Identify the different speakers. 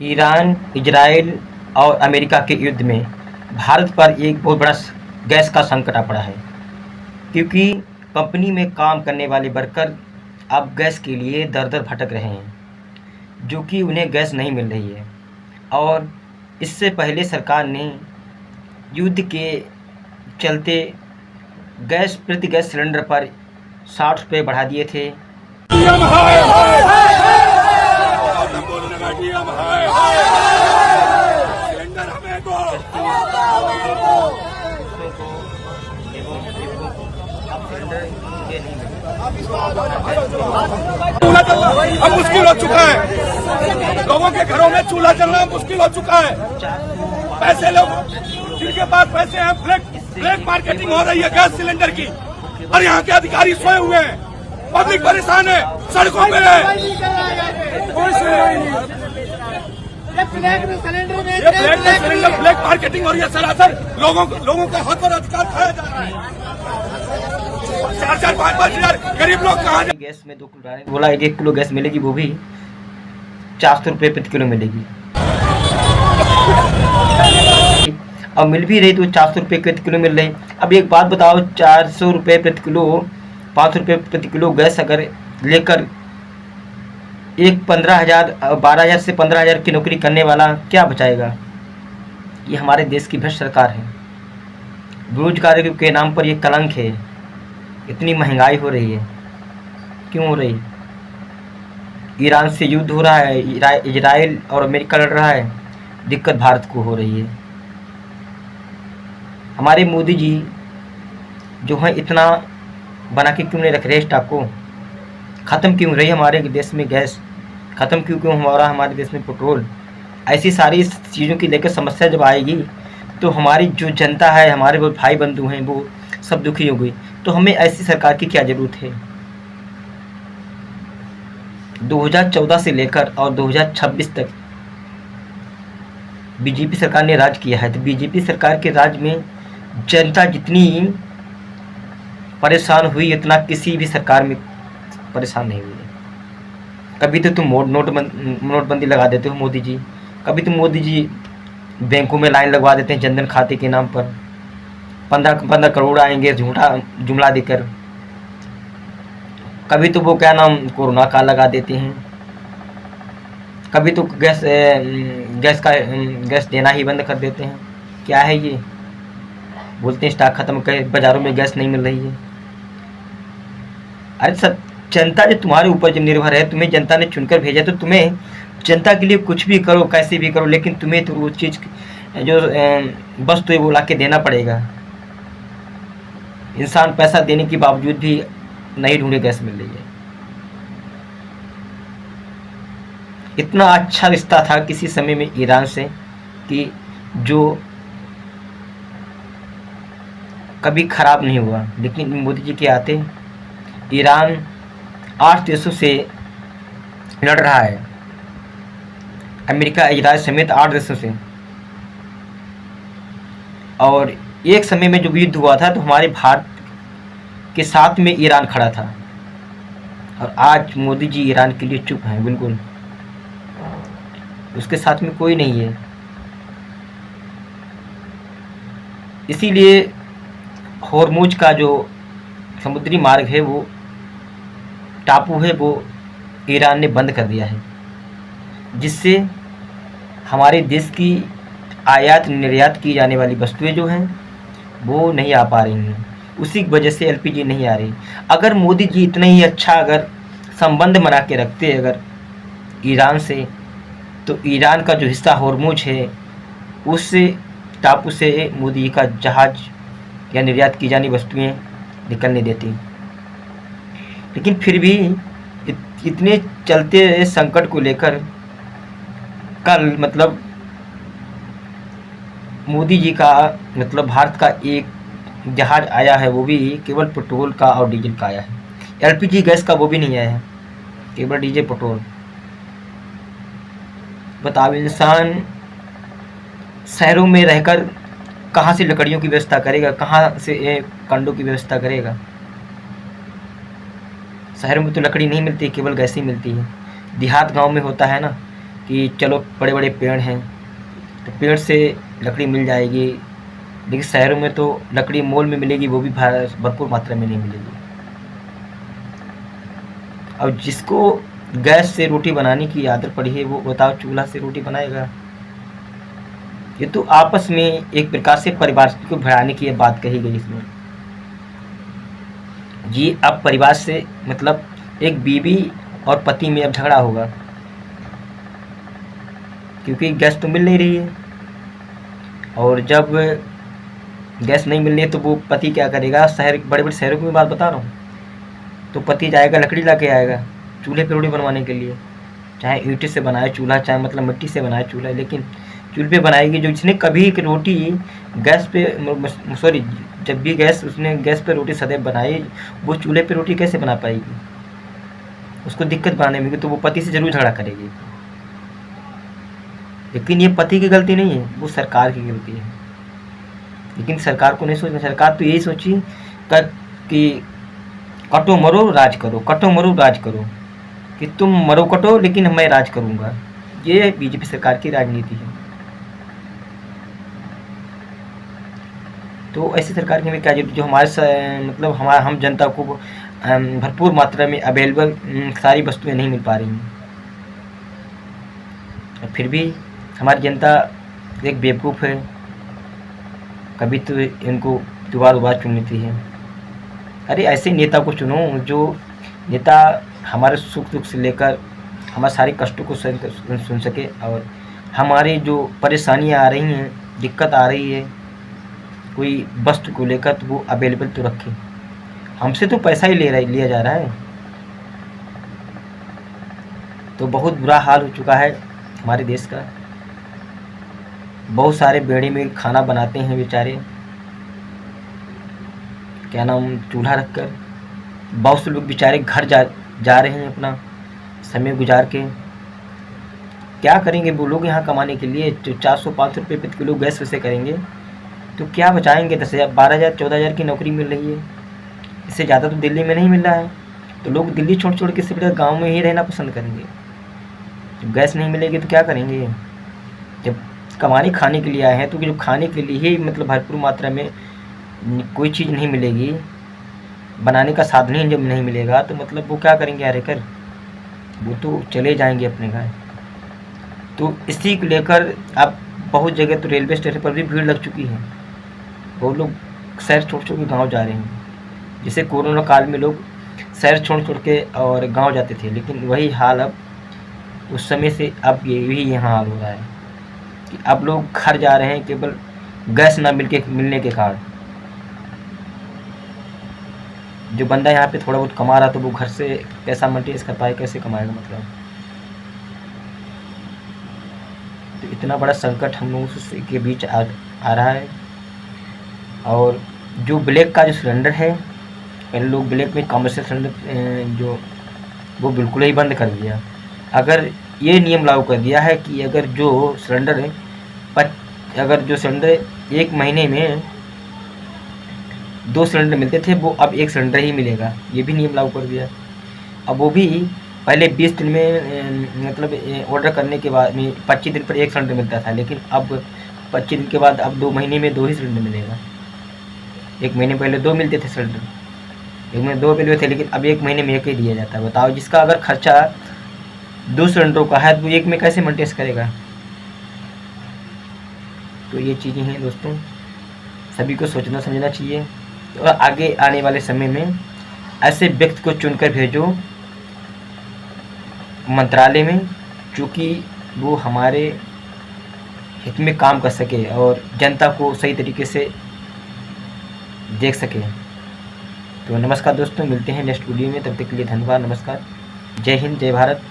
Speaker 1: Iran, Israel और America के युद्ध में भारत पर एक बहुत बड़ा गैस का संकट आ पड़ा है, क्योंकि कंपनी में काम करने वाले वर्कर अब गैस के लिए दर-दर भटक रहे हैं, जो कि उन्हें गैस नहीं मिल रही है। और इससे पहले सरकार ने युद्ध के चलते प्रति गैस सिलेंडर पर 60 रुपये बढ़ा दिए थे।
Speaker 2: अब मुश्किल हो चुका है, लोगों के घरों में चूल्हा जलना मुश्किल हो चुका है। पैसे लोग जिनके पास पैसे हैं, फ्लैग मार्केटिंग हो रही है गैस सिलेंडर की, और यहाँ के अधिकारी सोए हुए हैं। पब्लिक परेशान है, सड़कों पे है। फ्लैग मार्केटिंग हो रही है, सरासर लोगों का हक और अधिकार खाया जा रहा है। 4-4, 5-5 हजार गरीब लोग कहाँ जाए।
Speaker 1: गैस में 2 किलो बोला 1 किलो गैस मिलेगी, वो भी 400 रुपये प्रति किलो मिलेगी। अब मिल भी रही तो 400 रुपये प्रति किलो मिल रही। अब एक बात बताओ, 400 रुपये प्रति किलो, 500 रुपये प्रति किलो गैस अगर लेकर एक 12,000 से 15,000 की नौकरी करने वाला क्या बचाएगा? ये हमारे देश की भ्रष्ट सरकार है। बेरोजगारी के नाम पर ये कलंक है। इतनी महंगाई हो रही है, क्यों हो रही? ईरान से युद्ध हो रहा है, इजराइल और अमेरिका लड़ रहा है, दिक्कत भारत को हो रही है। हमारे मोदी जी जो है इतना बना के क्यों नहीं रख रहे स्टॉक को? ख़त्म क्यों रही हमारे देश में गैस? ख़त्म क्यों हमारे देश में पेट्रोल? ऐसी सारी चीज़ों की लेकर समस्या जब आएगी तो हमारी जो जनता है, हमारे वो भाई बंधु हैं, वो सब दुखी हो गई। तो हमें ऐसी सरकार की क्या ज़रूरत है? 2014 से लेकर और 2026 तक बीजेपी सरकार ने राज किया है, तो बीजेपी सरकार के राज में जनता जितनी परेशान हुई, इतना किसी भी सरकार में परेशान नहीं हुई है। कभी तो तुम नोटबंदी लगा देते हो मोदी जी, कभी तो मोदी जी बैंकों में लाइन लगवा देते हैं जनधन खाते के नाम पर, 15 करोड़ आएंगे झूठा जुमला देकर। कभी तो वो क्या नाम कोरोना का लगा देते हैं, कभी तो गैस देना ही बंद कर देते हैं। क्या है ये? बोलते हैं स्टॉक खत्म कर, बाज़ारों में गैस नहीं मिल रही है। अरे सब जनता जो तुम्हारे ऊपर जब निर्भर है, तुम्हें जनता ने चुनकर भेजा, तो तुम्हें जनता के लिए कुछ भी करो, कैसे भी करो, लेकिन तुम्हें तो वो चीज़ जो वस्तु है वो ला के देना पड़ेगा। इंसान पैसा देने के बावजूद भी नहीं ढूंढे गैस मिल रही है। इतना अच्छा रिश्ता था किसी समय में ईरान से कि जो कभी खराब नहीं हुआ, लेकिन मोदी जी के आते ईरान 8 देशों से लड़ रहा है, अमेरिका, इजराइल समेत 8 देशों से। और एक समय में जब युद्ध हुआ था तो हमारे भारत के साथ में ईरान खड़ा था, और आज मोदी जी ईरान के लिए चुप हैं, बिल्कुल उसके साथ में कोई नहीं है। इसीलिए होर्मुज का जो समुद्री मार्ग है, वो टापू है, वो ईरान ने बंद कर दिया है, जिससे हमारे देश की आयात निर्यात की जाने वाली वस्तुएं जो हैं वो नहीं आ पा रही हैं। उसी की वजह से एलपीजी नहीं आ रही। अगर मोदी जी इतना ही अच्छा अगर संबंध बना के रखते अगर ईरान से, तो ईरान का जो हिस्सा होर्मुज है, उस टापू से मोदी जी का जहाज या निर्यात की जानी वस्तुएं निकलने देती। लेकिन फिर भी इतने चलते संकट को लेकर कल मतलब मोदी जी का मतलब भारत का एक जहाज आया है, वो भी केवल पेट्रोल का और डीजल का आया है। एलपीजी गैस का वो भी नहीं आया है, केवल डीजल पेट्रोल। बताओ, इंसान शहरों में रहकर कहाँ से लकड़ियों की व्यवस्था करेगा, कहाँ से कंडों की व्यवस्था करेगा? शहर में तो लकड़ी नहीं मिलती, केवल गैस ही मिलती है। देहात गांव में होता है ना, कि चलो बड़े बड़े पेड़ हैं तो पेड़ से लकड़ी मिल जाएगी, लेकिन शहरों में तो लकड़ी मोल में मिलेगी, वो भी भरपूर मात्रा में नहीं मिलेगी। अब जिसको गैस से रोटी बनाने की आदत पड़ी है वो बताओ चूल्हा से रोटी बनाएगा? ये तो आपस में एक प्रकार से परिवार को बढ़ाने की बात कही गई इसमें। ये अब परिवार से मतलब एक बीवी और पति में अब झगड़ा होगा, क्योंकि गैस तो मिल नहीं रही है। और जब गैस नहीं मिल रही है तो वो पति क्या करेगा, शहर बड़े बड़े शहरों की मैं बात बता रहा हूँ, तो पति जाएगा लकड़ी ला के आएगा चूल्हे पर रोटी बनवाने के लिए, चाहे ईंट से बनाए चूल्हा, चाहे मतलब मिट्टी से बनाए चूल्हा, लेकिन चूल्हे पे बनाएगी। जो जिसने कभी एक रोटी गैस पे सॉरी जब भी उसने गैस पे रोटी सदैव बनाई, वो चूल्हे पे रोटी कैसे बना पाएगी? उसको दिक्कत बनाने में, तो वो पति से जरूर झगड़ा करेगी। लेकिन ये पति की गलती नहीं है, वो सरकार की गलती है। लेकिन सरकार को नहीं सोचना, सरकार तो यही सोची कि कटो मरो राज करो, कटो मरो राज करो, कि तुम मरो कटो लेकिन मैं राज करूँगा। ये बीजेपी सरकार की राजनीति है। तो ऐसी सरकार की हमें क्या जरूरत, जो हमारे मतलब हम जनता को भरपूर मात्रा में अवेलेबल सारी वस्तुएं नहीं मिल पा रही हैं। फिर भी हमारी जनता एक बेवकूफ़ है, कभी तो इनको दोबारा चुन लेती है। अरे ऐसे नेता को चुनो जो नेता हमारे सुख दुख से लेकर हमारे सारे कष्टों को सुन सके, और हमारी जो परेशानियां आ रही हैं, दिक्कत आ रही है कोई वस्तु को लेकर, तो वो अवेलेबल तो रखे। हमसे तो पैसा ही लिया जा रहा है। तो बहुत बुरा हाल हो चुका है हमारे देश का। बहुत सारे बेड़े में खाना बनाते हैं बेचारे, क्या नाम, चूल्हा रखकर। बहुत से लोग बेचारे घर जा रहे हैं अपना समय गुजार के। क्या करेंगे वो लोग यहाँ कमाने के लिए? जो 400-500 रुपये प्रति किलो गैस वैसे करेंगे तो क्या बचाएंगे? 10,000, 12,000, 14,000 की नौकरी मिल रही है, इससे ज़्यादा तो दिल्ली में नहीं मिल रहा है। तो लोग दिल्ली छोड़ के सिर्फ गाँव में ही रहना पसंद करेंगे। जब गैस नहीं मिलेगी तो क्या करेंगे? जब कमाने खाने के लिए आए हैं, तो जो खाने के लिए ही मतलब भरपूर मात्रा में कोई चीज़ नहीं मिलेगी, बनाने का साधन ही जब नहीं मिलेगा, तो मतलब वो क्या करेंगे यार कर? वो तो चले जाएंगे अपने घर। तो इसी को लेकर अब बहुत जगह तो रेलवे स्टेशन पर भी भीड़ लग चुकी है। वो लोग शहर छोड़ के गांव जा रहे हैं। जैसे कोरोना काल में लोग शहर छोड़ के और गांव जाते थे, लेकिन वही हाल अब उस समय से अब ये भी यहाँ हाल हो रहा है कि अब लोग घर जा रहे हैं केवल गैस ना मिलने के कारण। जो बंदा यहाँ पे थोड़ा बहुत कमा रहा तो वो घर से पैसा मेंटेन कर पाए, कैसे कमाएगा? मतलब तो इतना बड़ा संकट हम लोगों के बीच आ रहा है। और जो ब्लैक का जो सिलेंडर है, पहले लोग ब्लैक में कमर्शियल सिलेंडर जो वो बिल्कुल ही बंद कर दिया। अगर ये नियम लागू कर दिया है कि अगर जो सिलेंडर एक महीने में 2 सिलेंडर मिलते थे, वो अब 1 सिलेंडर ही मिलेगा, ये भी नियम लागू कर दिया। अब वो भी पहले 20 दिन में मतलब ऑर्डर करने के बाद में 25 दिन पर 1 सिलेंडर मिलता था, लेकिन अब 25 दिन के बाद अब 2 महीने में 2 ही सिलेंडर मिलेगा। 1 महीने पहले 2 मिलते थे सिलेंडर, 1 महीने 2 मिले थे, लेकिन अब 1 महीने में 1 ही दिया जाता है। बताओ, जिसका अगर खर्चा 2 सिलेंडरों का है तो 1 में कैसे मेंटेन करेगा? तो ये चीज़ें हैं दोस्तों, सभी को सोचना समझना चाहिए। और आगे आने वाले समय में ऐसे व्यक्ति को चुनकर भेजो मंत्रालय में, चूँकि वो हमारे हित में काम कर सके और जनता को सही तरीके से देख सके। तो नमस्कार दोस्तों, मिलते हैं नेक्स्ट वीडियो में, तब तक के लिए धन्यवाद, नमस्कार, जय हिंद, जय भारत।